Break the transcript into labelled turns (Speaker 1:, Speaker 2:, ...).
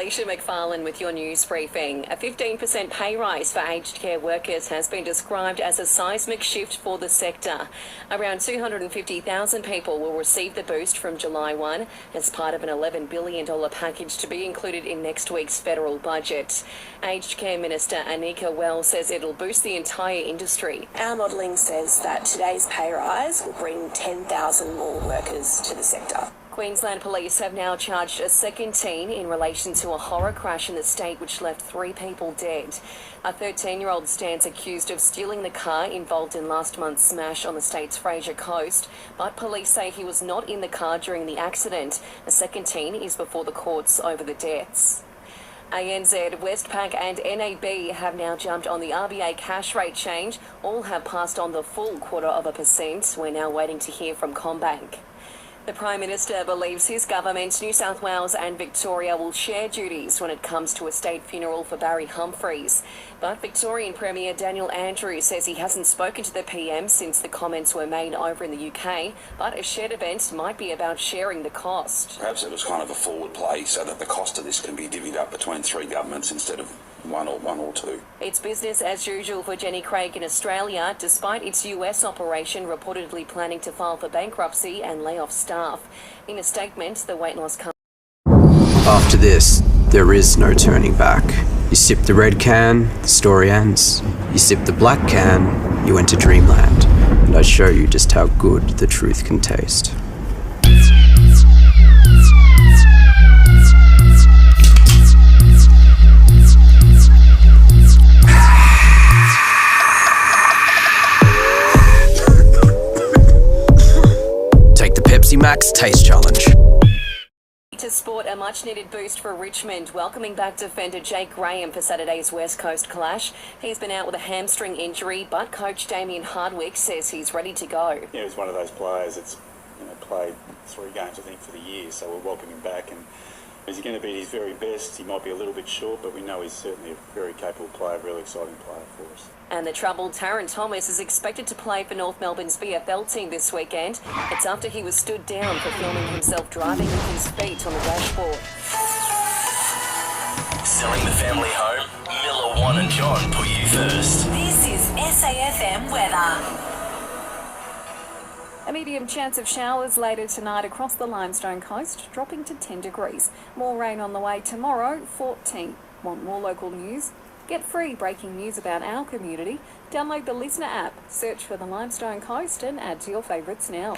Speaker 1: Alicia McFarland with your news briefing. A 15% pay rise for aged care workers has been described as a seismic shift for the sector. Around 250,000 people will receive the boost from July 1 as part of an $11 billion package to be included in next week's federal budget. Aged Care Minister Anika Wells says it'll boost the entire industry.
Speaker 2: Our modelling says that today's pay rise will bring 10,000 more workers to the sector.
Speaker 1: Queensland Police have now charged a second teen in relation to a horror crash in the state which left 3 people dead. A 13-year-old stands accused of stealing the car involved in last month's smash on the state's Fraser coast, but police say he was not in the car during the accident. A second teen is before the courts over the deaths. ANZ, Westpac and NAB have now jumped on the RBA cash rate change. All have passed on the full 0.25%. We're now waiting to hear from CommBank. The Prime Minister believes his government, New South Wales and Victoria, will share duties when it comes to a state funeral for Barry Humphries. But Victorian Premier Daniel Andrews says he hasn't spoken to the PM since the comments were made over in the UK, but a shared event might be about sharing the cost.
Speaker 3: Perhaps it was kind of a forward play so that the cost of this can be divvied up between 3 governments instead of one or two.
Speaker 1: It's business as usual for Jenny Craig in Australia, despite its US operation reportedly planning to file for bankruptcy and lay off staff. In a statement, the weight loss company...
Speaker 4: After this, there is no turning back. You sip the red can, the story ends. You sip the black can, you enter dreamland. And I show you just how good the truth can taste. Max Taste Challenge.
Speaker 1: To sport a much-needed boost for Richmond, welcoming back defender Jake Graham for Saturday's West Coast clash. He's been out with a hamstring injury, but coach Damien Hardwick says he's ready to go.
Speaker 5: Yeah, he's one of those players that's played 3 games, I think, for the year, so we're welcoming him back. And is he going to be at his very best? He might be a little bit short, but we know he's certainly a very capable player, a really exciting player for us.
Speaker 1: And the troubled Taron Thomas is expected to play for North Melbourne's VFL team this weekend. It's after he was stood down for filming himself driving with his feet on the dashboard.
Speaker 6: Selling the family home? Miller, Juan and John put you first.
Speaker 7: This is SAFM weather.
Speaker 8: A medium chance of showers later tonight across the Limestone coast, dropping to 10 degrees. More rain on the way tomorrow, 14. Want more local news? Get free breaking news about our community. Download the Listener app, search for the Limestone Coast and add to your favourites now.